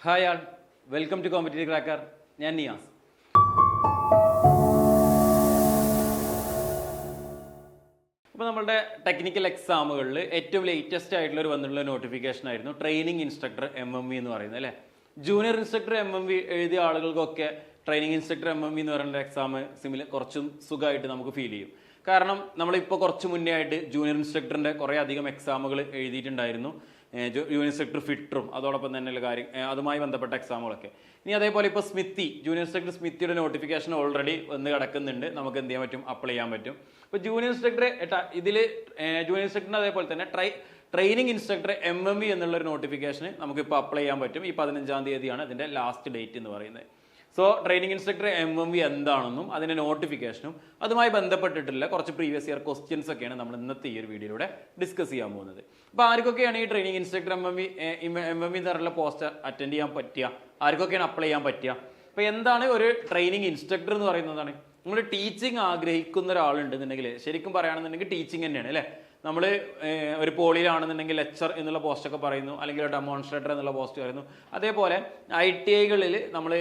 Hi all, welcome to competitive cracker. ഞാൻ നിയാസ്. അപ്പോൾ നമ്മളുടെ ടെക്നിക്കൽ എക്സാമുകളിൽ ഏറ്റവും ലേറ്റസ്റ്റ് ആയിട്ടുള്ള വന്നിട്ടുള്ള നോട്ടിഫിക്കേഷൻ ആയിരുന്നു ട്രെയിനിങ് ഇൻസ്ട്രക്ടർ MMV എന്ന് പറയുന്നത് അല്ലേ. ജൂനിയർ ഇൻസ്ട്രക്ടർ MMV എഴുതിയ ആളുകൾക്കൊക്കെ ട്രെയിനിങ് ഇൻസ്ട്രക്ടർ MMV എന്ന് പറയുന്ന എക്സാം കുറച്ചും സുഖമായിട്ട് നമുക്ക് ഫീൽ ചെയ്യും. കാരണം നമ്മളിപ്പോൾ കുറച്ച് മുന്നേ ആയിട്ട് ജൂനിയർ ഇൻസ്ട്രക്ടറിൻ്റെ കുറേ അധികം എക്സാമുകൾ എഴുതിയിട്ടുണ്ടായിരുന്നു. ജൂനിയർ ഇൻസ്ട്രക്ടർ ഫിറ്ററും അതോടൊപ്പം തന്നെയുള്ള കാര്യം അതുമായി ബന്ധപ്പെട്ട എക്സാമുകളൊക്കെ. ഇനി അതേപോലെ ഇപ്പോൾ ജൂനിയർ ഇൻസ്ട്രക്ടർ സ്മിത്തിയുടെ നോട്ടിഫിക്കേഷൻ ഓൾറെഡി വന്ന് കിടക്കുന്നുണ്ട്. നമുക്ക് എന്ത് ചെയ്യാൻ പറ്റും, അപ്ലൈ ചെയ്യാൻ പറ്റും. ഇപ്പോൾ ജൂനിയർ ഇൻസ്ട്രക്ടർ ഇതിൽ ജൂനിയർ ഇൻസ്ട്രക്ടറിന് അതേപോലെ തന്നെ ട്രെയിനിങ് ഇൻസ്ട്രക്ടർ MMV എന്നുള്ളൊരു നോട്ടിഫിക്കേഷന് നമുക്കിപ്പോൾ അപ്ലൈ ചെയ്യാൻ പറ്റും. ഈ 15-ാം തീയതിയാണ് അതിൻ്റെ ലാസ്റ്റ് ഡേറ്റ് എന്ന് പറയുന്നത്. സോ ട്രെയിനിങ് ഇൻസ്ട്രക്ടർ MMV എന്താണെന്നും അതിൻ്റെ നോട്ടിഫിക്കേഷനും അതുമായി ബന്ധപ്പെട്ടിട്ടുള്ള കുറച്ച് പ്രീവിയസ് ഇയർ ക്വസ്റ്റ്യൻസ് ഒക്കെയാണ് നമ്മൾ ഇന്നത്തെ ഈ ഒരു വീഡിയോയിലൂടെ ഡിസ്കസ് ചെയ്യാൻ പോകുന്നത്. അപ്പോൾ ആർക്കൊക്കെയാണ് ഈ ട്രെയിനിങ് ഇൻസ്ട്രക്ടർ MMV എന്ന് പറഞ്ഞുള്ള പോസ്റ്റ് അറ്റൻഡ് ചെയ്യാൻ പറ്റുക, ആർക്കൊക്കെയാണ് അപ്ലൈ ചെയ്യാൻ പറ്റുക? അപ്പോൾ എന്താണ് ഒരു ട്രെയിനിങ് ഇൻസ്ട്രക്ടർ എന്ന് പറയുന്നതാണ്? നമ്മൾ ടീച്ചിങ് ആഗ്രഹിക്കുന്ന ഒരാളുണ്ടെന്നുണ്ടെങ്കിൽ, ശരിക്കും പറയുകയാണെന്നുണ്ടെങ്കിൽ ടീച്ചിങ് തന്നെയാണ് അല്ലേ. നമ്മൾ ഒരു പോളിയിലാണെന്നുണ്ടെങ്കിൽ ലെക്ചർ എന്നുള്ള പോസ്റ്റൊക്കെ പറയുന്നു, അല്ലെങ്കിൽ ഡെമോൺസ്ട്രേറ്റർ എന്നുള്ള പോസ്റ്റ് പറയുന്നു. അതേപോലെ ITIകളിൽ നമ്മൾ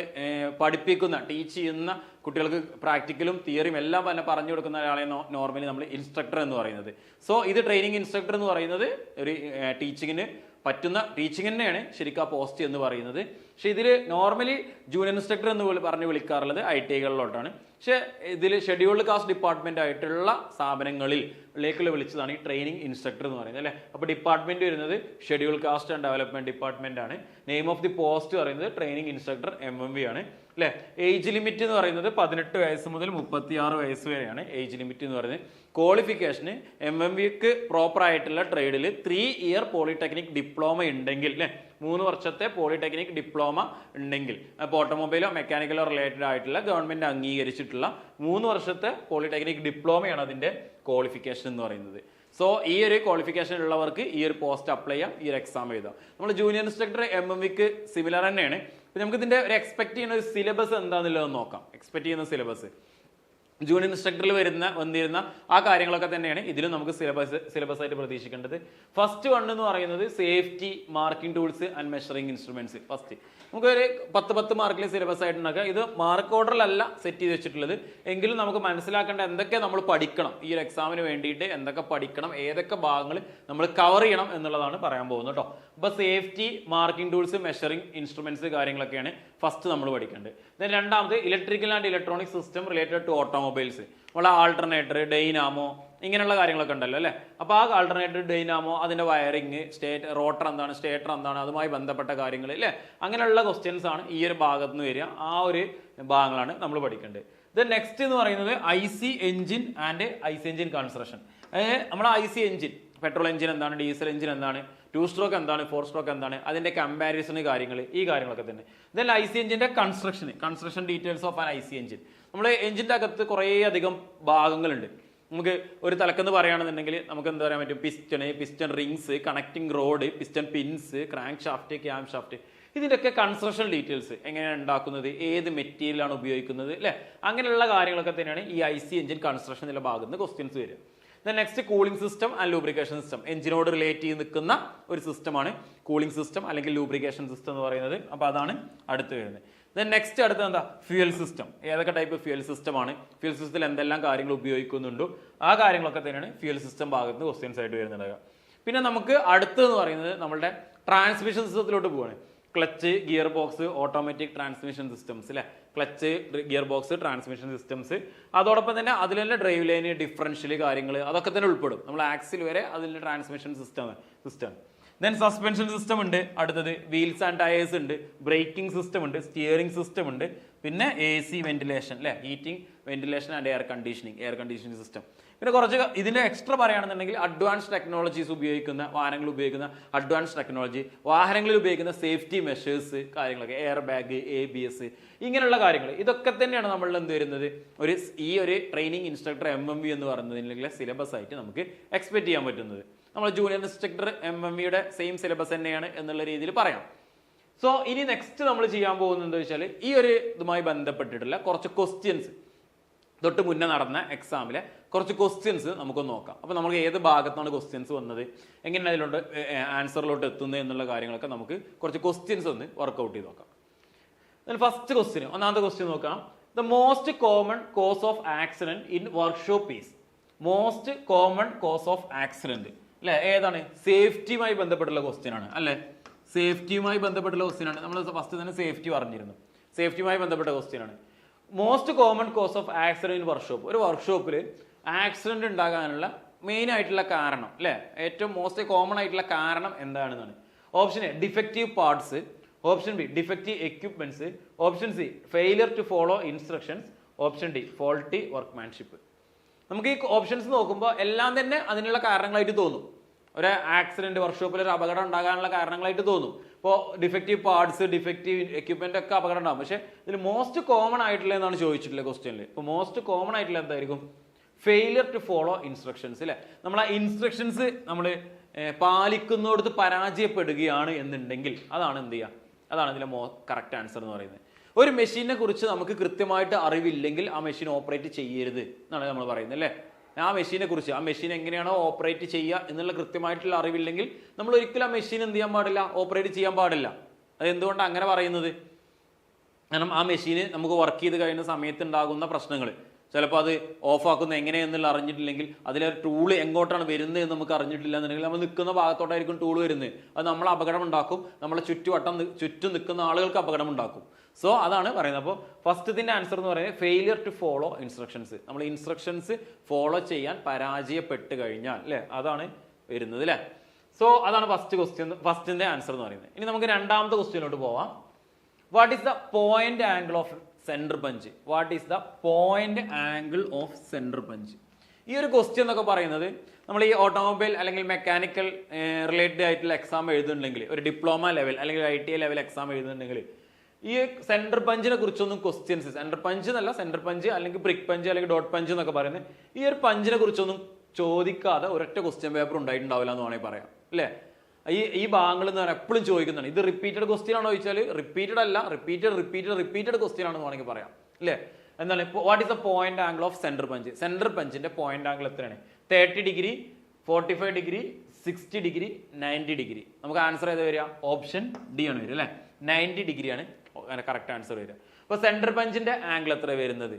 പഠിപ്പിക്കുന്ന ടീച്ച് ചെയ്യുന്ന കുട്ടികൾക്ക് പ്രാക്ടിക്കലും തിയറിയും എല്ലാം തന്നെ പറഞ്ഞു കൊടുക്കുന്ന ഒരാളെ നോർമലി നമ്മൾ ഇൻസ്ട്രക്ടർ എന്ന് പറയുന്നത്. സോ ഇത് ട്രെയിനിങ് ഇൻസ്ട്രക്ടർ എന്ന് പറയുന്നത് ഒരു ടീച്ചിങ്ങിന് പറ്റുന്ന ടീച്ചിങ് തന്നെയാണ് ശരിക്കും ആ പോസ്റ്റ് എന്ന് പറയുന്നത്. പക്ഷെ ഇതിൽ നോർമലി ജൂനിയർ ഇൻസ്ട്രക്ടർ എന്ന് പറഞ്ഞ് വിളിക്കാറുള്ളത് ITIകളിലോട്ടാണ്. പക്ഷെ ഇതിൽ ഷെഡ്യൂൾഡ് കാസ്റ്റ് ഡിപ്പാർട്ട്മെന്റ് ആയിട്ടുള്ള സ്ഥാപനങ്ങളിലേക്കുള്ള വിളിച്ചതാണ് ഈ ട്രെയിനിങ് ഇൻസ്ട്രക്ടർ എന്ന് പറയുന്നത് അല്ലേ. അപ്പോൾ ഡിപ്പാർട്ട്മെന്റ് വരുന്നത് scheduled caste and development department ആണ്. നെയിം ഓഫ് ദി പോസ്റ്റ് പറയുന്നത് ട്രെയിനിങ് ഇൻസ്ട്രക്ടർ MMV ആണ് അല്ലേ. ഏജ് ലിമിറ്റ് എന്ന് പറയുന്നത് 18 വയസ്സ് മുതൽ 36 വയസ്സ് വരെയാണ് ഏജ് ലിമിറ്റ് എന്ന് പറയുന്നത്. ക്വാളിഫിക്കേഷന് MMVക്ക് പ്രോപ്പർ ആയിട്ടുള്ള ട്രേഡിൽ 3 ഇയർ പോളിടെക്നിക് ഡിപ്ലോമ ഉണ്ടെങ്കിൽ അല്ലേ, 3 വർഷത്തെ പോളിടെക്നിക് ഡിപ്ലോമ ഉണ്ടെങ്കിൽ, ഇപ്പോൾ ഓട്ടോമൊബൈലോ മെക്കാനിക്കലോ റിലേറ്റഡ് ആയിട്ടുള്ള ഗവൺമെന്റ് അംഗീകരിച്ചിട്ടുള്ള 3 വർഷത്തെ പോളിടെക്നിക് ഡിപ്ലോമയാണ് അതിന്റെ ക്വാളിഫിക്കേഷൻ എന്ന് പറയുന്നത്. സോ ഈ ഒരു ക്വാളിഫിക്കേഷൻ ഉള്ളവർക്ക് ഈ ഒരു പോസ്റ്റ് അപ്ലൈ ചെയ്യാം, ഈ ഒരു എക്സാം എഴുതാം. നമ്മൾ ജൂനിയർ ഇൻസ്ട്രക്ടർ MMVക്ക് സിമിലർ തന്നെയാണ്. അപ്പോൾ നമുക്ക് ഇതിന്റെ ഒരു എക്സ്പെക്ട് ചെയ്യുന്ന ഒരു സിലബസ് എന്താണെന്നുള്ളത് നോക്കാം. എക്സ്പെക്ട് ചെയ്യുന്ന സിലബസ് ജൂനിയർ ഇൻസ്ട്രക്ടറിൽ വന്നിരുന്ന ആ കാര്യങ്ങളൊക്കെ തന്നെയാണ് ഇതിലും നമുക്ക് സിലബസ് ആയിട്ട് പ്രതീക്ഷിക്കേണ്ടത്. ഫസ്റ്റ് വൺ എന്ന് പറയുന്നത് safety, marking tools and measuring instruments. First നമുക്കൊരു 10 മാർക്കിൽ സിലബസ് ആയിട്ടുണ്ടാക്കുക. ഇത് മാർക്ക് ഓർഡറിലല്ല സെറ്റ് ചെയ്ത് വെച്ചിട്ടുള്ളത്, എങ്കിലും നമുക്ക് മനസ്സിലാക്കേണ്ട എന്തൊക്കെ നമ്മൾ പഠിക്കണം, ഈ ഒരു എക്സാമിന് വേണ്ടിയിട്ട് എന്തൊക്കെ പഠിക്കണം, ഏതൊക്കെ ഭാഗങ്ങൾ നമ്മൾ കവർ ചെയ്യണം എന്നുള്ളതാണ് പറയാൻ പോകുന്നത് കേട്ടോ. അപ്പോൾ safety, marking tools, measuring instruments കാര്യങ്ങളൊക്കെയാണ് ഫസ്റ്റ് നമ്മൾ പഠിക്കേണ്ടത്. ദെൻ രണ്ടാമത് electrical and electronic system related to automobiles. നമ്മളെ ആൾട്ടർനേറ്റർ, ഡൈനാമോ ഇങ്ങനെയുള്ള കാര്യങ്ങളൊക്കെ ഉണ്ടല്ലോ അല്ലേ. അപ്പോൾ ആ ആൾട്ടർനേറ്റർ, ഡൈനാമോ, അതിന്റെ വയറിങ്, റോട്ടർ എന്താണ്, സ്റ്റേറ്റർ എന്താണ്, അതുമായി ബന്ധപ്പെട്ട കാര്യങ്ങൾ അല്ലേ. അങ്ങനെയുള്ള ക്വസ്റ്റ്യൻസ് ആണ് ഈ ഒരു ഭാഗത്ത് നിന്ന് വരിക. ആ ഒരു ഭാഗങ്ങളാണ് നമ്മൾ പഠിക്കേണ്ടത്. ദെൻ നെക്സ്റ്റ് എന്ന് പറയുന്നത് IC engine and IC engine construction. നമ്മുടെ IC എഞ്ചിൻ, പെട്രോൾ എഞ്ചിൻ എന്താണ്, ഡീസൽ എഞ്ചിൻ എന്താണ്, 2 സ്ട്രോക്ക് എന്താണ്, 4 സ്ട്രോക്ക് എന്താണ്, അതിന്റെ കമ്പാരിസൺ കാര്യങ്ങൾ, ഈ കാര്യങ്ങളൊക്കെ തന്നെ. ദെൻ IC എഞ്ചിന്റെ construction details of an IC engine. നമ്മുടെ എഞ്ചിന്റെ അകത്ത് കുറേ അധികം ഭാഗങ്ങളുണ്ട്. നമുക്ക് ഒരു തലക്കെന്ന് പറയുകയാണെന്നുണ്ടെങ്കിൽ നമുക്ക് എന്താ പറയാൻ പറ്റും, piston rings, connecting road, piston pins, crank shaft, cam shaft, ഇതിൻ്റെയൊക്കെ കൺസ്ട്രക്ഷൻ ഡീറ്റെയിൽസ്, എങ്ങനെയാണ് ഉണ്ടാക്കുന്നത്, ഏത് മെറ്റീരിയലാണ് ഉപയോഗിക്കുന്നത് അല്ലേ, അങ്ങനെയുള്ള കാര്യങ്ങളൊക്കെ തന്നെയാണ് ഈ IC എഞ്ചിൻ കൺസ്ട്രക്ഷൻ എന്നുള്ള ഭാഗത്ത് നിന്ന് ക്വസ്റ്റ്യൻസ് വരിക. Then next cooling system and lubrication system. എഞ്ചിനോട് റിലേറ്റ് ചെയ്ത് നിൽക്കുന്ന ഒരു സിസ്റ്റമാണ് കൂളിംഗ് സിസ്റ്റം അല്ലെങ്കിൽ ലൂബ്രിക്കേഷൻ സിസ്റ്റം എന്ന് പറയുന്നത്. അപ്പോൾ അതാണ് അടുത്ത് വരുന്നത്. ദെൻ നെക്സ്റ്റ് അടുത്ത് എന്താ, ഫ്യൂൽ സിസ്റ്റം. ഏതൊക്കെ ടൈപ്പ് ഫ്യൂൽ സിസ്റ്റമാണ്, ഫ്യൂൽ സിസ്റ്റത്തിൽ എന്തെല്ലാം കാര്യങ്ങൾ ഉപയോഗിക്കുന്നുണ്ടോ ആ കാര്യങ്ങളൊക്കെ തന്നെയാണ് ഫ്യൂൽ സിസ്റ്റം ഭാഗത്ത് നിന്ന് ക്വസ്റ്റ്യൻസ് ആയിട്ട് വരുന്നുണ്ടാവുക. പിന്നെ നമുക്ക് അടുത്തെന്ന് പറയുന്നത് നമ്മളുടെ ട്രാൻസ്മിഷൻ സിസ്റ്റത്തിലോട്ട് പോവാണ്. Clutch, gear box, automatic transmission systems അല്ലെ. Clutch, gear box, transmission systems, അതോടൊപ്പം തന്നെ അതിൽ തന്നെ ഡ്രൈവ് ലൈന്, ഡിഫറൻഷ്യൽ കാര്യങ്ങൾ അതൊക്കെ തന്നെ ഉൾപ്പെടും. നമ്മൾ ആക്സിൽ വരെ അതിൻ്റെ transmission system. Then suspension system ഉണ്ട്. അടുത്തത് വീൽസ് ആൻഡ് ടയേഴ്സ് ഉണ്ട്, ബ്രേക്കിംഗ് സിസ്റ്റം ഉണ്ട്, സ്റ്റിയറിംഗ് സിസ്റ്റം ഉണ്ട്, പിന്നെ AC വെന്റിലേഷൻ അല്ലെ, heating, ventilation and air conditioning system. പിന്നെ കുറച്ച് ഇതിന്റെ എക്സ്ട്രാ പറയുകയാണെന്നുണ്ടെങ്കിൽ അഡ്വാൻസ് ടെക്നോളജീസ് ഉപയോഗിക്കുന്ന വാഹനങ്ങളിൽ ഉപയോഗിക്കുന്ന അഡ്വാൻസ് ടെക്നോളജി, വാഹനങ്ങളിൽ ഉപയോഗിക്കുന്ന സേഫ്റ്റി മെഷേഴ്സ് കാര്യങ്ങളൊക്കെ, എയർ ബാഗ്, ABS, ഇങ്ങനെയുള്ള കാര്യങ്ങൾ, ഇതൊക്കെ തന്നെയാണ് നമ്മൾ എന്ത് വരുന്നത് ഈ ഒരു ട്രെയിനിങ് ഇൻസ്ട്രക്ടർ MMV എന്ന് പറയുന്നതിനുള്ള സിലബസ് ആയിട്ട് നമുക്ക് എക്സ്പെക്ട് ചെയ്യാൻ പറ്റുന്നത്. നമ്മൾ ജൂനിയർ ഇൻസ്ട്രക്ടർ MMVയുടെ സെയിം സിലബസ് തന്നെയാണ് എന്നുള്ള രീതിയിൽ പറയാം. സോ ഇനി നെക്സ്റ്റ് നമ്മൾ ചെയ്യാൻ പോകുന്നത് എന്താ വെച്ചാൽ ഈ ഒരു ഇതുമായി ബന്ധപ്പെട്ടിട്ടുള്ള കുറച്ച് ക്വസ്റ്റ്യൻസ് തൊട്ട് മുന്നേ നടന്ന എക്സാമിലെ കുറച്ച് ക്വസ്റ്റ്യൻസ് നമുക്കൊന്ന് നോക്കാം. അപ്പോൾ നമുക്ക് ഏത് ഭാഗത്താണ് ക്വസ്റ്റ്യൻസ് വന്നത്, എങ്ങനെയാണ് അതിലോട്ട് ആൻസറിലോട്ട് എത്തുന്നത് എന്നുള്ള കാര്യങ്ങളൊക്കെ നമുക്ക് കുറച്ച് ക്വസ്റ്റ്യൻസ് ഒന്ന് വർക്കൗട്ട് ചെയ്ത് നോക്കാം. അതിൽ ഫസ്റ്റ് ക്വസ്റ്റ്യൻ, ഒന്നാമത്തെ ക്വസ്റ്റ്യൻ നോക്കാം. The most common cause of accident in workshop is. Most common cause of accident അല്ലെ, ഏതാണ്? സേഫ്റ്റിയുമായി ബന്ധപ്പെട്ടുള്ള ക്വസ്റ്റ്യൻ ആണ് അല്ലെ. സേഫ്റ്റിയുമായി ബന്ധപ്പെട്ടുള്ള ക്വസ്റ്റ്യൻ ആണ്. നമ്മൾ ഫസ്റ്റ് തന്നെ സേഫ്റ്റി പറഞ്ഞിരുന്നു. സേഫ്റ്റിയുമായി ബന്ധപ്പെട്ട ക്വസ്റ്റ്യൻ ആണ്. Most common cause of accident in workshop. ഒരു വർക്ക്ഷോപ്പിൽ ആക്സിഡന്റ് ഉണ്ടാകാനുള്ള മെയിൻ ആയിട്ടുള്ള കാരണം അല്ലെ, ഏറ്റവും മോസ്റ്റ് കോമൺ ആയിട്ടുള്ള കാരണം എന്താണെന്നാണ്. Option A defective parts, option B defective equipments, option C failure to follow instructions, option D faulty workmanship. നമുക്ക് ഈ ഓപ്ഷൻസ് നോക്കുമ്പോൾ എല്ലാം തന്നെ അതിനുള്ള കാരണങ്ങളായിട്ട് തോന്നും. ഒരു ആക്സിഡന്റ്, വർക്ക്ഷോപ്പിൽ ഒരു അപകടം ഉണ്ടാകാനുള്ള കാരണങ്ങളായിട്ട് തോന്നും. ഇപ്പോൾ ഡിഫക്റ്റീവ് പാർട്സ്, ഡിഫക്റ്റീവ് എക്യുപ്മെന്റ് ഒക്കെ അപകടം ഉണ്ടാകും. പക്ഷേ ഇതിൽ മോസ്റ്റ് കോമൺ ആയിട്ടുള്ള എന്നാണ് ചോദിച്ചിട്ടുള്ളത് ക്വസ്റ്റ്യനിൽ. ഇപ്പോൾ മോസ്റ്റ് കോമൺ ആയിട്ടുള്ള എന്തായിരിക്കും? ഫെയിലിയർ ടു ഫോളോ ഇൻസ്ട്രക്ഷൻസ് അല്ലെ. നമ്മൾ ആ ഇൻസ്ട്രക്ഷൻസ് നമ്മൾ പാലിക്കുന്നിടത്ത് പരാജയപ്പെടുകയാണ് എന്നുണ്ടെങ്കിൽ അതാണ് എന്ത് ചെയ്യുക, അതാണ് ഇതിലെ കറക്റ്റ് ആൻസർ എന്ന് പറയുന്നത്. ഒരു മെഷീനെ കുറിച്ച് നമുക്ക് കൃത്യമായിട്ട് അറിവില്ലെങ്കിൽ ആ മെഷീൻ ഓപ്പറേറ്റ് ചെയ്യരുത് എന്നാണ് നമ്മൾ പറയുന്നത് അല്ലേ. ആ മെഷീനെ കുറിച്ച്, ആ മെഷീൻ എങ്ങനെയാണോ ഓപ്പറേറ്റ് ചെയ്യുക എന്നുള്ള കൃത്യമായിട്ടുള്ള അറിവില്ലെങ്കിൽ നമ്മൾ ഒരിക്കലും ആ മെഷീൻ എന്ത് ചെയ്യാൻ പാടില്ല, ഓപ്പറേറ്റ് ചെയ്യാൻ പാടില്ല. അത് എന്തുകൊണ്ടാണ് അങ്ങനെ പറയുന്നത്? കാരണം ആ മെഷീന് നമുക്ക് വർക്ക് ചെയ്ത് കഴിയുന്ന സമയത്ത് ഉണ്ടാകുന്ന പ്രശ്നങ്ങൾ, ചിലപ്പോൾ അത് ഓഫാക്കുന്ന എങ്ങനെയെന്നുള്ള അറിഞ്ഞിട്ടില്ലെങ്കിൽ, അതിലെ ടൂൾ എങ്ങോട്ടാണ് വരുന്നത് എന്ന് നമുക്ക് അറിഞ്ഞിട്ടില്ല എന്നുണ്ടെങ്കിൽ നമ്മൾ നിൽക്കുന്ന ഭാഗത്തോട്ടായിരിക്കും ടൂൾ വരുന്നത്. അത് നമ്മൾ അപകടം ഉണ്ടാക്കും, നമ്മളെ ചുറ്റും നിൽക്കുന്ന ആളുകൾക്ക് അപകടം ഉണ്ടാക്കും. സോ അതാണ് പറയുന്നത്. അപ്പോൾ ഫസ്റ്റത്തിന്റെ ആൻസർ എന്ന് പറയുന്നത് ഫെയിലിയർ ടു ഫോളോ ഇൻസ്ട്രക്ഷൻസ്. നമ്മൾ ഇൻസ്ട്രക്ഷൻസ് ഫോളോ ചെയ്യാൻ പരാജയപ്പെട്ട് കഴിഞ്ഞാൽ അല്ലെ, അതാണ് വരുന്നത് അല്ലെ. സോ അതാണ് ഫസ്റ്റിന്റെ ആൻസർ എന്ന് പറയുന്നത്. ഇനി നമുക്ക് രണ്ടാമത്തെ ക്വസ്റ്റ്യനിലോട്ട് പോവാം. What is the point angle of centre punch? What is the point angle of centre punch? ഈ ഒരു ക്വസ്റ്റ്യൻ എന്നൊക്കെ പറയുന്നത് നമ്മൾ ഈ ഓട്ടോമൊബൈൽ അല്ലെങ്കിൽ മെക്കാനിക്കൽ റിലേറ്റഡ് ആയിട്ടുള്ള എക്സാം എഴുതുന്നുണ്ടെങ്കിൽ, ഒരു ഡിപ്ലോമ ലെവൽ അല്ലെങ്കിൽ ITI ലെവൽ എക്സാം എഴുതുന്നുണ്ടെങ്കിൽ ഈ സെന്റർ പഞ്ചിനെ കുറിച്ചൊന്നും ക്വസ്റ്റ്യൻസ്, സെന്റർ പഞ്ച് എന്നല്ല, സെന്റർ പഞ്ച് അല്ലെങ്കിൽ ബ്രിക്ക് പഞ്ച് അല്ലെങ്കിൽ ഡോട്ട് പഞ്ച് എന്നൊക്കെ പറയുന്നത്, ഈ ഒരു പഞ്ചിനെ കുറിച്ചൊന്നും ചോദിക്കാതെ ഒരൊറ്റ ക്വസ്റ്റ്യൻ പേപ്പർ ഉണ്ടായിട്ടുണ്ടാവില്ല എന്ന് വേണമെങ്കിൽ പറയാം അല്ലേ. ഈ ഭാഗങ്ങൾ എന്ന് പറഞ്ഞാൽ എപ്പോഴും ചോദിക്കുന്നതാണ്. ഇത് റിപ്പീറ്റഡ് ക്വസ്റ്റ്യൻ ആണോ ചോദിച്ചാൽ റിപ്പീറ്റഡ് അല്ല, റിപ്പീറ്റഡ് ക്വസ്റ്റ്യൻ ആണെന്ന് വേണമെങ്കിൽ പറയാം അല്ലേ. എന്താണ് what is the point angle of centre punch? Centre പഞ്ചിന്റെ പോയിന്റ് ആംഗിൾ എത്രയാണ്? 30 ഡിഗ്രി, 45 ഡിഗ്രി, 60 ഡിഗ്രി, 90 ഡിഗ്രി. നമുക്ക് ആൻസർ ഏത് വരിക? ഓപ്ഷൻ ഡി ആണ് വരിക അല്ലെ. 90 ഡിഗ്രിയാണ് കറക്റ്റ് ആൻസർ വരിക. അപ്പൊ സെന്റർ പഞ്ചിന്റെ ആംഗിൾ എത്ര വരുന്നത്?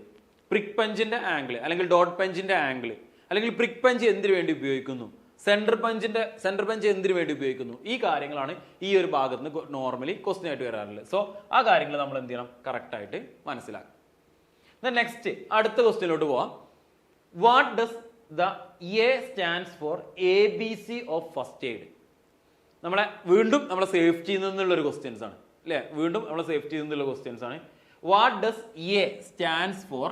പ്രിക് പഞ്ചിന്റെ ആംഗിൾ അല്ലെങ്കിൽ ഡോട്ട് പഞ്ചിന്റെ ആംഗിൾ അല്ലെങ്കിൽ പ്രിക് പഞ്ച് എന്തിനു വേണ്ടി ഉപയോഗിക്കുന്നു, സെന്റർ പഞ്ച് എന്തിനു വേണ്ടി ഉപയോഗിക്കുന്നു, ഈ കാര്യങ്ങളാണ് ഈ ഒരു ഭാഗത്ത് നിന്ന് നോർമലി ക്വസ്റ്റ്യൻ ആയിട്ട് വരാറുള്ളത്. സോ ആ കാര്യങ്ങൾ നമ്മൾ എന്ത് ചെയ്യണം? കറക്റ്റ് ആയിട്ട് മനസ്സിലാക്കാം. നെക്സ്റ്റ് അടുത്ത ക്വസ്റ്റ്യനിലോട്ട് പോവാം. What does the A stands four ABC of first aid? വീണ്ടും നമ്മളെ സേഫ്റ്റിയിൽ നിന്നുള്ള ഒരു ക്വസ്റ്റ്യൻസ് ആണ് അല്ലെ. വീണ്ടും നമ്മളെ സേഫ്റ്റിയിൽ നിന്നുള്ള ക്വസ്റ്റ്യൻസ് ആണ്. What does A stands for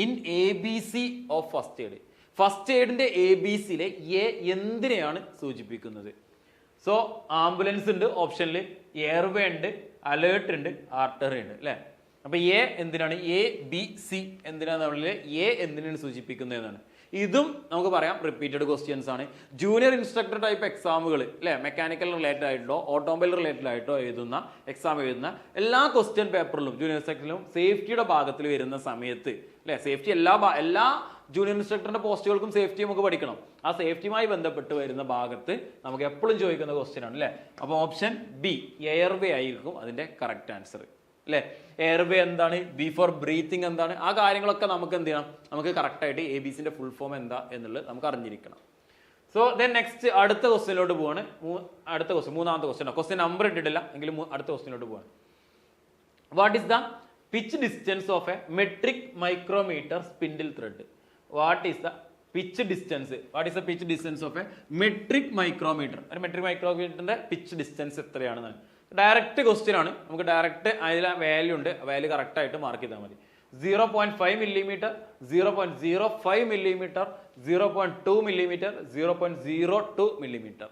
in ABC of first aid? First എയ്ഡിന്റെ ABCയിലെ എ എന്തിനെയാണ് സൂചിപ്പിക്കുന്നത്? സോ ആംബുലൻസ് ഉണ്ട് ഓപ്ഷനിൽ, എയർവേ ഉണ്ട്, അലേർട്ട് ഉണ്ട്, ആർട്ടറി ഉണ്ട് അല്ലെ. അപ്പൊ എ എന്തിനാണ്? ABC എന്തിനാണ്? എ എന്തിനാണ് സൂചിപ്പിക്കുന്നത് എന്നാണ്. ഇതും നമുക്ക് പറയാം റിപ്പീറ്റഡ് ക്വസ്റ്റ്യൻസ് ആണ്. ജൂനിയർ ഇൻസ്ട്രക്ടർ ടൈപ്പ് എക്സാമുകൾ അല്ലെ, മെക്കാനിക്കൽ റിലേറ്റഡ് ആയിട്ടോ ഓട്ടോമൊബൈൽ റിലേറ്റഡ് ആയിട്ടോ എക്സാം എഴുതുന്ന എല്ലാ ക്വസ്റ്റ്യൻ പേപ്പറിലും ജൂനിയർ ഇൻസ്ട്രക്ടറിലും സേഫ്റ്റിയുടെ ഭാഗത്തിൽ വരുന്ന സമയത്ത് അല്ലെ, സേഫ്റ്റി എല്ലാ ജൂനിയർ ഇൻസ്ട്രക്ടറിന്റെ പോസ്റ്റുകൾക്കും സേഫ്റ്റി നമുക്ക് പഠിക്കണം. ആ സേഫ്റ്റിയുമായി ബന്ധപ്പെട്ട് വരുന്ന ഭാഗത്ത് നമുക്ക് എപ്പോഴും ചോദിക്കുന്ന ക്വസ്റ്റ്യൻ ആണ് അല്ലെ. അപ്പൊ ഓപ്ഷൻ ബി എയർവേ ആയിരിക്കും അതിന്റെ കറക്റ്റ് ആൻസർ അല്ലെ. എയർവേ എന്താണ്? ബി ഫോർ ബ്രീത്തിങ് എന്താണ്? ആ കാര്യങ്ങളൊക്കെ നമുക്ക് എന്ത് ചെയ്യണം? നമുക്ക് കറക്റ്റ് ആയിട്ട് ABCന്റെ ഫുൾ ഫോം എന്താ എന്നുള്ളത് നമുക്ക് അറിഞ്ഞിരിക്കണം. സോ നെക്സ്റ്റ് അടുത്ത ക്വസ്റ്റ്യനിലോട്ട് പോവാണ്. അടുത്ത ക്വസ്റ്റ്യൻ മൂന്നാമത്തെ ക്വസ്റ്റ്യൻ നമ്പർ ഇട്ടിട്ടില്ല എങ്കിലും അടുത്ത ക്വസ്റ്റ്യനിലോട്ട് പോവാണ്. What is the pitch distance of a metric micrometer spindle thread? What is the pitch distance? What is the pitch distance of a metric micrometer? ഒരു മെട്രിക് മൈക്രോമീറ്ററിന്റെ പിച്ച് ഡിസ്റ്റൻസ് എത്രയാണെന്നാണ്. Direct question ആണ്. നമുക്ക് ഡയറക്റ്റ് അതിലെ value ഉണ്ട്, value correct ആയിട്ട് mark ചെയ്താൽ മതി. 0.5 millimetre, 0.05 millimetre, 0.2 millimetre, 0.02 millimetre.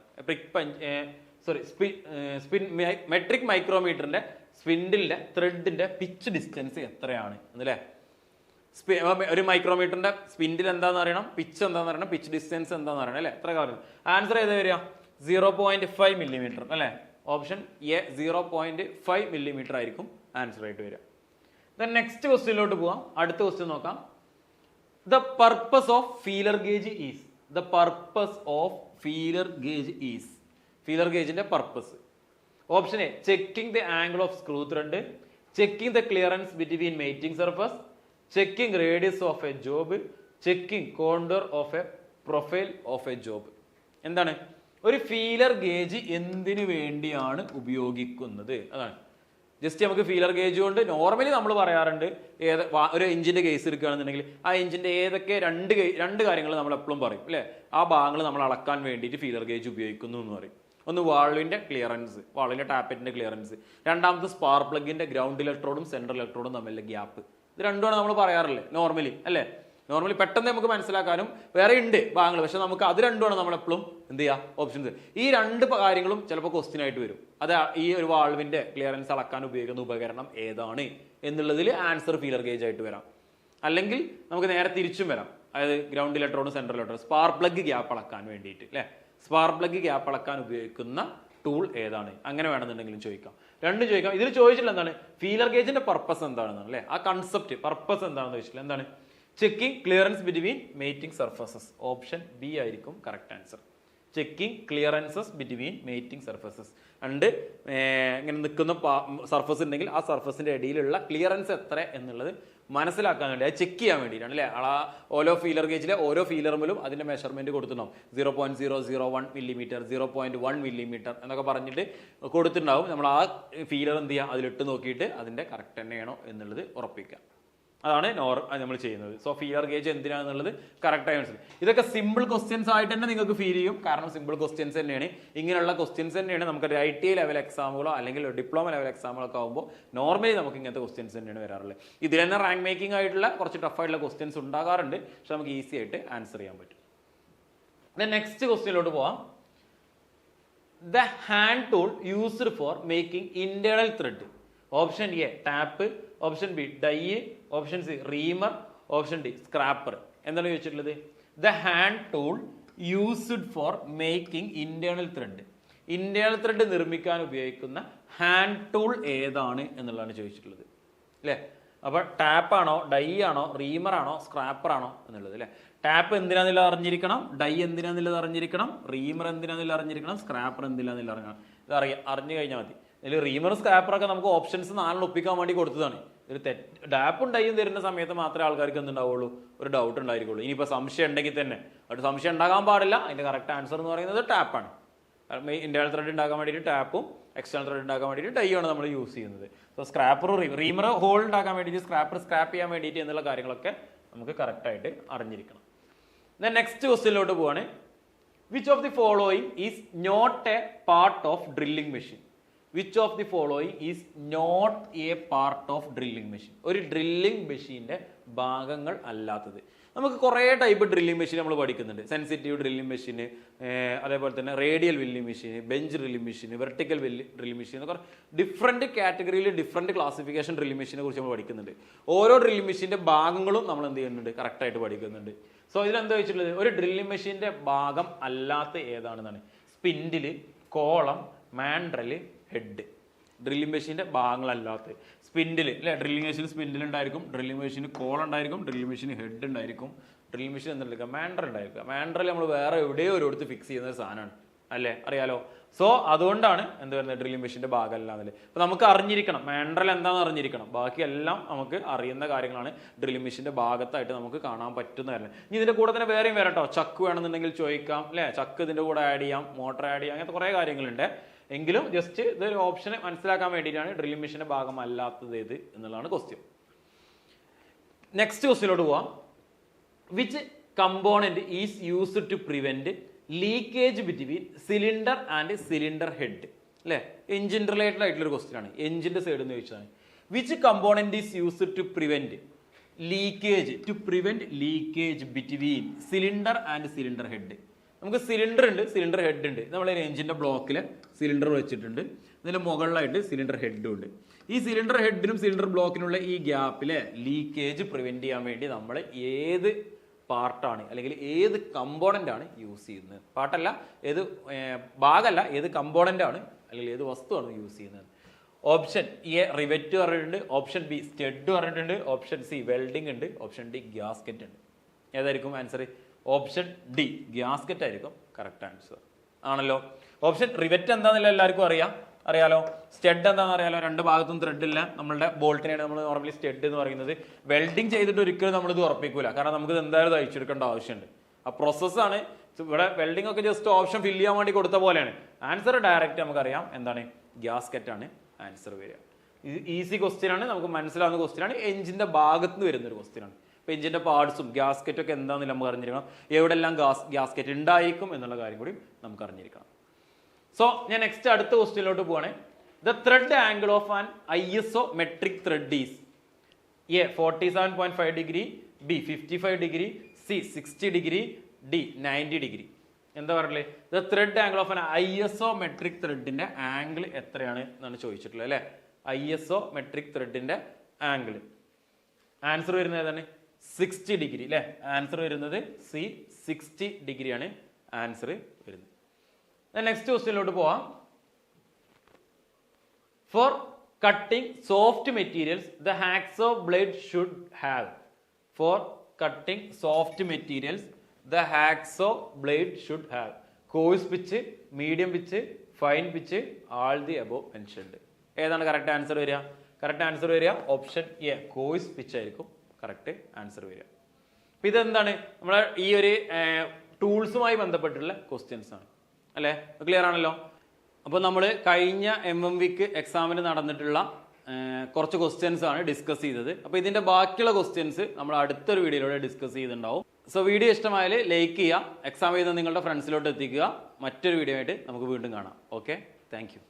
Metric മൈക്രോമീറ്ററിന്റെ സ്പിൻഡിലിന്റെ ത്രെഡിന്റെ പിച്ച് ഡിസ്റ്റൻസ് എത്രയാണ് എന്നല്ലേ. ഒരു മൈക്രോമീറ്ററിന്റെ സ്പിൻഡിൽ എന്താന്ന് അറിയണം, പിച്ച് എന്താന്ന് അറിയണം, പിച്ച് ഡിസ്റ്റൻസ് എന്താന്ന് അറിയണം അല്ലെ. എത്ര കാര്യം ആൻസർ ചെയ്ത് വരിക 0.5 മില്ലിമീറ്റർ അല്ലെ. ഓപ്ഷൻ എ 0.5 മില്ലിമീറ്റർ ആയിരിക്കും ആൻസർ ആയിട്ട് വരിക. നെക്സ്റ്റ് ക്വസ്റ്റ്യനിലോട്ട് പോവാം. അടുത്ത ക്വസ്റ്റ്യൻ നോക്കാം. The purpose of feeler gauge is. The purpose of feeler gauge is. Feeler ഗേജിന്റെ purpose. Option A checking the angle of screw thread, checking the clearance between mating surface, checking radius of a job, checking contour of a profile of a job. എന്താണ് ഒരു feeler gauge എന്തിനു വേണ്ടിയാണ് ഉപയോഗിക്കുന്നത്? അതാണ് just നമുക്ക് feeler gauge കൊണ്ട് normally നമ്മൾ പറയാറുണ്ട് ഒരു എഞ്ചിന്റെ കേസ് എടുക്കുകയാണെന്നുണ്ടെങ്കിൽ ആ എഞ്ചിന്റെ ഏതൊക്കെ രണ്ട് കാര്യങ്ങൾ നമ്മൾ എപ്പോഴും പറയും അല്ലെ, ആ ഭാഗങ്ങൾ നമ്മൾ അളക്കാൻ വേണ്ടിയിട്ട് ഫീലർ ഗേജ് ഉപയോഗിക്കുന്നു എന്ന് പറയും. ഒന്ന് വാൾവിന്റെ ക്ലിയറൻസ്, വാൾവിന്റെ ടാപ്പറ്റിന്റെ ക്ലിയറൻസ്. രണ്ടാമത്തെ സ്പാർക്ക് പ്ലഗിന്റെ ഗ്രൗണ്ട് ഇലക്ട്രോഡും സെൻട്രൽ ഇലക്ട്രോഡും തമ്മിലുള്ള ഗ്യാപ്പ്. ഇത് രണ്ടുമാണ് നമ്മൾ പറയാറില്ലേ നോർമലി അല്ലേ. നോർമലി പെട്ടെന്ന് നമുക്ക് മനസ്സിലാക്കാനും വേറെ ഉണ്ട് ഭാഗങ്ങൾ, പക്ഷെ നമുക്ക് അത് രണ്ടുമാണ് നമ്മൾ എപ്പോഴും എന്ത് ചെയ്യുക ഓപ്ഷൻസ്. ഈ രണ്ട് കാര്യങ്ങളും ചിലപ്പോൾ ക്വസ്റ്റ്യൻ ആയിട്ട് വരും. അത് ഈ ഒരു വാൾവിന്റെ ക്ലിയറൻസ് അളക്കാൻ ഉപയോഗിക്കുന്ന ഉപകരണം ഏതാണ് എന്നുള്ളതിൽ ആൻസർ ഫീലർ ഗേജ് ആയിട്ട് വരാം. അല്ലെങ്കിൽ നമുക്ക് നേരെ തിരിച്ചും വരാം. അതായത് ഗ്രൗണ്ട് ഇലക്ട്രോണും സെൻട്രൽ ഇലക്ട്രോണും സ്പാർക്ക് പ്ലഗ് ഗ്യാപ്പ് അളക്കാൻ വേണ്ടിയിട്ട് അല്ലെ, സ്പാർക്ക് പ്ലഗ് ഗ്യാപ്പ് അളക്കാൻ ഉപയോഗിക്കുന്ന ടൂൾ ഏതാണ്, അങ്ങനെ വേണമെന്നുണ്ടെങ്കിലും ചോദിക്കാം. രണ്ടും ചോദിക്കാം. ഇതിൽ ചോദിച്ചില്ല എന്താണ് ഫീലർ ഗേജിന്റെ പർപ്പസ് എന്താണെന്നാണ് അല്ലെ, ആ കൺസെപ്റ്റ് പർപ്പസ് എന്താണെന്ന് ചോദിച്ചില്ല. എന്താണ് checking clearance between mating surfaces. Option B ആയിരിക്കും correct answer. Checking clearances between mating surfaces. രണ്ട് ഇങ്ങനെ നിൽക്കുന്ന സർഫസ് ഉണ്ടെങ്കിൽ ആ സർഫസിന്റെ ഇടയിലുള്ള ക്ലിയറൻസ് എത്ര എന്നുള്ളത് മനസ്സിലാക്കാൻ വേണ്ടി, അത് ചെക്ക് ചെയ്യാൻ വേണ്ടിയിട്ടാണ് അല്ലെ. ഓരോ ഫീലർ ഗേജിലെ ഓരോ ഫീലറുമിലും അതിന്റെ മെഷർമെന്റ് കൊടുത്തിട്ടുണ്ടാവും. 0.001 മില്ലിമീറ്റർ, 0.1 മില്ലിമീറ്റർ എന്നൊക്കെ പറഞ്ഞിട്ട് കൊടുത്തിട്ടുണ്ടാവും. നമ്മൾ ആ ഫീലർ എന്ത് ചെയ്യുക അതിലിട്ട് നോക്കിയിട്ട് അതിന്റെ കറക്റ്റ് തന്നെയാണോ എന്നുള്ളത് ഉറപ്പിക്കുക. അതാണ് നമ്മൾ ചെയ്യുന്നത്. സോ ഫീലർ ഗേജ് എന്തിനാന്നുള്ളത് കറക്റ്റ് ആയി മനസ്സിലായി. ഇതൊക്കെ സിമ്പിൾ ക്വസ്റ്റ്യൻസ് ആയിട്ട് തന്നെ നിങ്ങൾക്ക് ഫീൽ ചെയ്യും. കാരണം സിമ്പിൾ ക്വസ്റ്റ്യൻസ് തന്നെയാണ്. ഇങ്ങനെയുള്ള ക്വസ്റ്റ്യൻസ് തന്നെയാണ് നമുക്ക് ITI ലെവൽ എക്സാമുകളോ അല്ലെങ്കിൽ ഡിപ്ലോമ ലെവൽ എക്സാമുകളൊക്കെ ആകുമ്പോൾ നോർമലി നമുക്ക് ഇങ്ങനത്തെ ക്വസ്റ്റ്യൻസ് തന്നെയാണ് വരാറുള്ളത്. ഇതിൽ തന്നെ റാങ്ക് മേക്കിംഗ് ആയിട്ടുള്ള കുറച്ച് ടഫ് ആയിട്ടുള്ള ക്വസ്റ്റ്യൻസ് ഉണ്ടാകാറുണ്ട്, പക്ഷെ നമുക്ക് ഈസി ആയിട്ട് ആൻസർ ചെയ്യാൻ പറ്റും. നെക്സ്റ്റ് ക്വസ്റ്റ്യനിലോട്ട് പോവാം. The hand tool used for making internal thread. Option A tap, option B die, option C reamer, option D scraper. എന്താണ് ചോദിച്ചിട്ടുള്ളത്? The hand tool used for making internal thread. Internal thread നിർമ്മിക്കാൻ ഉപയോഗിക്കുന്ന hand tool ഏതാണ് എന്നുള്ളതാണ് ചോദിച്ചിട്ടുള്ളത് അല്ലേ. അപ്പൊ tap ആണോ, ഡൈ ആണോ, റീമർ ആണോ, സ്ക്രാപ്പർ ആണോ എന്നുള്ളത് അല്ലെ. ടാപ്പ് എന്തിനാന്നുള്ളത് അറിഞ്ഞിരിക്കണം, ഡൈ എന്തിനാന്നുള്ളത് അറിഞ്ഞിരിക്കണം, റീമർ എന്തിനാന്നുള്ളത് അറിഞ്ഞിരിക്കണം, സ്ക്രാപ്പർ എന്തിനാന്നുള്ളത് അറിഞ്ഞണം. ഇത് അറിഞ്ഞു കഴിഞ്ഞാൽ മതി. ഇതിൽ റീമർ സ്ക്രാപ്പറൊക്കെ നമുക്ക് ഓപ്ഷൻസ് 4 ഒപ്പിക്കാൻ വേണ്ടി കൊടുത്തതാണ്. ഒരു ഡാപ്പും ഡൈയും തരുന്ന സമയത്ത് മാത്രമേ ആൾക്കാർക്ക് എന്തുണ്ടാവുള്ളൂ, ഒരു ഡൗട്ട് ഉണ്ടായിരിക്കുള്ളൂ. ഇനിയിപ്പോൾ സംശയം ഉണ്ടെങ്കിൽ തന്നെ ഒരു സംശയം ഉണ്ടാകാൻ പാടില്ല. അതിന്റെ കറക്റ്റ് ആൻസർ എന്ന് പറയുന്നത് ടാപ്പാണ്. ഇന്റേണൽ ത്രെഡ് ഉണ്ടാക്കാൻ വേണ്ടിയിട്ട് ടാപ്പും എക്സ്റ്റേണൽ ത്രെഡ് ഉണ്ടാക്കാൻ വേണ്ടിയിട്ട് ഡൈയാണ് നമ്മൾ യൂസ് ചെയ്യുന്നത്. സോ സ്ക്രാപ്പർ റീമർ ഹോൾ ഉണ്ടാക്കാൻ വേണ്ടിയിട്ട് സ്ക്രാപ്പർ സ്ക്രാപ്പ് ചെയ്യാൻ വേണ്ടിയിട്ട് എന്നുള്ള കാര്യങ്ങളൊക്കെ നമുക്ക് കറക്റ്റായിട്ട് അറിഞ്ഞിരിക്കണം. നെക്സ്റ്റ് ക്വസ്റ്റ്യനിലോട്ട് പോവാണ്. Which of the following is not a part of drilling machine? Which of the following is not a part of drilling machine? ഒരു ഡ്രില്ലിംഗ് മെഷീന്റെ ഭാഗങ്ങൾ അല്ലാത്തത്. നമുക്ക് കുറേ ടൈപ്പ് ഡ്രില്ലിംഗ് മെഷീൻ നമ്മൾ പഠിക്കുന്നുണ്ട്. സെൻസിറ്റീവ് ഡ്രില്ലിംഗ് മെഷീൻ, അതേപോലെ തന്നെ radial drilling machine, bench drilling machine, vertical drilling machine എന്നൊക്കെ ഡിഫറെന്റ് കാറ്റഗറിയിൽ ഡിഫറെന്റ് ക്ലാസിഫിക്കേഷൻ ഡ്രില്ലിംഗ് മെഷീനെ കുറിച്ച് നമ്മൾ പഠിക്കുന്നുണ്ട്. ഓരോ ഡ്രില്ലിംഗ് മെഷീന്റെ ഭാഗങ്ങളും നമ്മൾ എന്ത് ചെയ്യുന്നുണ്ട്, കറക്റ്റായിട്ട് പഠിക്കുന്നുണ്ട്. സോ ഇതിലെന്താ വെച്ചിട്ടുള്ളത്, ഒരു ഡ്രില്ലിംഗ് മെഷീന്റെ ഭാഗം അല്ലാത്ത ഏതാണെന്നാണ്. സ്പിൻഡില്, കോളം, മാൻഡ്രല്, ഹെഡ്. ഡ്രില്ലിംഗ് മെഷീന്റെ ഭാഗങ്ങളല്ലാത്ത സ്പിൻഡില് അല്ലെ. ഡ്രില്ലിംഗ് മെഷീൻ സ്പിൻഡിൽ ഉണ്ടായിരിക്കും, ഡ്രില്ലിംഗ് മെഷീന് കോൾ ഉണ്ടായിരിക്കും, ഡ്രില്ലിംഗ് മെഷീന് ഹെഡ് ഉണ്ടായിരിക്കും, ഡ്രില്ലിംഗ് മെഷീൻ എന്തെടുക്കുക മാൻഡ്രൽ ഉണ്ടായിരിക്കുക. മാൻഡ്രൽ നമ്മൾ വേറെ എവിടെയോ ഒരിടത്ത് ഫിക്സ് ചെയ്യുന്ന ഒരു സാധനമാണ് അല്ലേ, അറിയാലോ. സോ അതുകൊണ്ടാണ് എന്ത് പറയുന്നത് ഡ്രില്ലിംഗ് മെഷീന്റെ ഭാഗമല്ല എന്നല്ലേ. അപ്പൊ നമുക്ക് അറിഞ്ഞിരിക്കണം മാൻഡ്രൽ എന്താണെന്ന് അറിഞ്ഞിരിക്കണം. ബാക്കിയെല്ലാം നമുക്ക് അറിയുന്ന കാര്യങ്ങളാണ്. ഡ്രില്ലിംഗ് മെഷീന്റെ ഭാഗത്തായിട്ട് നമുക്ക് കാണാൻ പറ്റുന്ന കാര്യം. ഇനി ഇതിന്റെ കൂടെ തന്നെ വേറെയും വരാം കേട്ടോ. ചക്ക് വേണമെന്നുണ്ടെങ്കിൽ ചോദിക്കാം അല്ലെ, ചക്ക് ഇതിന്റെ കൂടെ ആഡ് ചെയ്യാം, മോട്ടർ ആഡ് ചെയ്യാം, അങ്ങനത്തെ കുറെ കാര്യങ്ങളുണ്ട്. എങ്കിലും ജസ്റ്റ് ഇതൊരു ഓപ്ഷനെ മനസ്സിലാക്കാൻ വേണ്ടിയിട്ടാണ് ഡ്രില്ലിംഗ് മെഷീന്റെ ഭാഗം അല്ലാത്തത് ഏത് എന്നുള്ളതാണ് ക്വസ്റ്റ്യൻ. നെക്സ്റ്റ് ക്വസ്റ്റ്യനിലോട്ട് പോവാം. Which component is used to prevent leakage between cylinder and cylinder head അല്ലെ. എഞ്ചിൻ റിലേറ്റഡ് ആയിട്ടുള്ള ഒരു ക്വസ്റ്റ്യൻ ആണ്. എഞ്ചിന്റെ സൈഡിൽ നിന്ന് ചോദിച്ചതാണ്. Which component is used to prevent leakage between cylinder and cylinder head? നമുക്ക് സിലിണ്ടർ ഉണ്ട്, സിലിണ്ടർ ഹെഡ് ഉണ്ട്. നമ്മളെ എഞ്ചിന്റെ ബ്ലോക്കിൽ സിലിണ്ടർ വെച്ചിട്ടുണ്ട്, ഇതിന്റെ മുകളിലായിട്ട് സിലിണ്ടർ ഹെഡും ഉണ്ട്. ഈ സിലിണ്ടർ ഹെഡിനും സിലിണ്ടർ ബ്ലോക്കിനുള്ള ഈ ഗ്യാപ്പിലെ ലീക്കേജ് പ്രിവെന്റ് ചെയ്യാൻ വേണ്ടി നമ്മൾ ഏത് പാർട്ടാണ് അല്ലെങ്കിൽ ഏത് കമ്പോണന്റ് ആണ് യൂസ് ചെയ്യുന്നത്? പാർട്ടല്ല, ഏത് ഭാഗമല്ല, ഏത് കമ്പോണന്റ് ആണ് അല്ലെങ്കിൽ ഏത് വസ്തുവാണ് യൂസ് ചെയ്യുന്നത്? ഓപ്ഷൻ എ റിവെറ്റ് പറഞ്ഞിട്ടുണ്ട്, ഓപ്ഷൻ ബി സ്റ്റഡ് പറഞ്ഞിട്ടുണ്ട്, ഓപ്ഷൻ സി വെൽഡിംഗ് ഉണ്ട്, ഓപ്ഷൻ ഡി ഗ്യാസ്കറ്റ് ഉണ്ട്. ഏതായിരിക്കും ആൻസർ? ഓപ്ഷൻ ഡി, ഗ്യാസ്കറ്റ് ആയിരിക്കും കറക്റ്റ് ആൻസർ ആണല്ലോ. ഓപ്ഷൻ റിവെറ്റ് എന്താണെന്നില്ല എല്ലാവർക്കും അറിയാലോ. സ്റ്റഡ് എന്താണെന്ന് അറിയാലോ, രണ്ട് ഭാഗത്തും ത്രെഡ് ഇല്ല. നമ്മളുടെ ബോൾട്ടിനെയാണ് നമ്മൾ നോർമലി സ്റ്റഡ് എന്ന് പറയുന്നത്. വെൽഡിങ് ചെയ്തിട്ട് ഒരിക്കലും നമ്മളിത് ഉറപ്പിക്കൂല, കാരണം നമുക്ക് എന്തായാലും തയ്ച്ചെടുക്കേണ്ട ആവശ്യമുണ്ട്. ആ പ്രോസസ്സാണ്. ഇവിടെ വെൽഡിംഗ് ഒക്കെ ജസ്റ്റ് ഓപ്ഷൻ ഫില്ല് ചെയ്യാൻ വേണ്ടി കൊടുത്ത പോലെയാണ്. ആൻസർ ഡയറക്റ്റ് നമുക്കറിയാം എന്താണ്, ഗ്യാസ്കറ്റ് ആണ് ആൻസർ വരിക. ഇത് ഈസി ക്വസ്റ്റ്യൻ ആണ്, നമുക്ക് മനസ്സിലാവുന്ന ക്വസ്റ്റ്യൻ ആണ്. എഞ്ചിന്റെ ഭാഗത്ത് നിന്ന് വരുന്ന ഒരു ക്വസ്റ്റ്യൻ ആണ്. ഇപ്പൊ എഞ്ചിന്റെ പാർട്സും ഗ്യാസ്കറ്റും ഒക്കെ എന്താണെന്ന് നമുക്ക് അറിഞ്ഞിരിക്കണം. എവിടെല്ലാം ഗ്യാസ്കറ്റ് ഉണ്ടായിരിക്കും എന്നുള്ള കാര്യം കൂടി നമുക്ക് അറിഞ്ഞിരിക്കണം. സോ ഞാൻ നെക്സ്റ്റ് അടുത്ത ക്വസ്റ്റ്യനിലോട്ട് പോവാണ്. The thread angle of an ISO metric thread is A 47.5 degree, B 55 degree, C 60 degree, D 90 degree. എന്താ പറയല്ലേ? The thread angle of an ISO metric ത്രെഡിന്റെ ആംഗിൾ എത്രയാണ് എന്നാണ് ചോദിച്ചിട്ടുള്ളത് അല്ലെ. ISO മെട്രിക് ത്രെഡിന്റെ ആംഗിൾ ആൻസർ വരുന്നത് ഏതാണ്? 60 ഡിഗ്രി അല്ലെ. ആൻസർ വരുന്നത് സി 60 ഡിഗ്രിയാണ് ആൻസർ വരുന്നത്. നെക്സ്റ്റ് ക്വസ്റ്റ്യനിലോട്ട് പോവാം. For cutting soft materials the hacksaw blade should have. For cutting soft materials the hacksaw blade should have. Course pitch, medium pitch, fine pitch, all the above mentioned. ഏതാണ് correct answer വരിക? Correct answer വരിക option A, course pitch ആയിരിക്കും correct answer വരിക. അപ്പൊ ഇതെന്താണ്, നമ്മളെ ഈ ഒരു ടൂൾസുമായി ബന്ധപ്പെട്ടുള്ള ക്വസ്റ്റ്യൻസ് ആണ് അല്ലേ. ക്ലിയർ ആണല്ലോ. അപ്പോൾ നമ്മൾ കഴിഞ്ഞ MMVക്ക് എക്സാമിന് നടന്നിട്ടുള്ള കുറച്ച് ക്വസ്റ്റ്യൻസ് ആണ് ഡിസ്കസ് ചെയ്തത്. അപ്പോൾ ഇതിന്റെ ബാക്കിയുള്ള ക്വസ്റ്റ്യൻസ് നമ്മൾ അടുത്തൊരു വീഡിയോയിലൂടെ ഡിസ്കസ് ചെയ്തിട്ടുണ്ടാവും. സോ വീഡിയോ ഇഷ്ടമായാൽ ലൈക്ക് ചെയ്യുക, എക്സാം ചെയ്ത് നിങ്ങളുടെ ഫ്രണ്ട്സിലോട്ട് എത്തിക്കുക. മറ്റൊരു വീഡിയോ ആയിട്ട് നമുക്ക് വീണ്ടും കാണാം. Okay, thank you.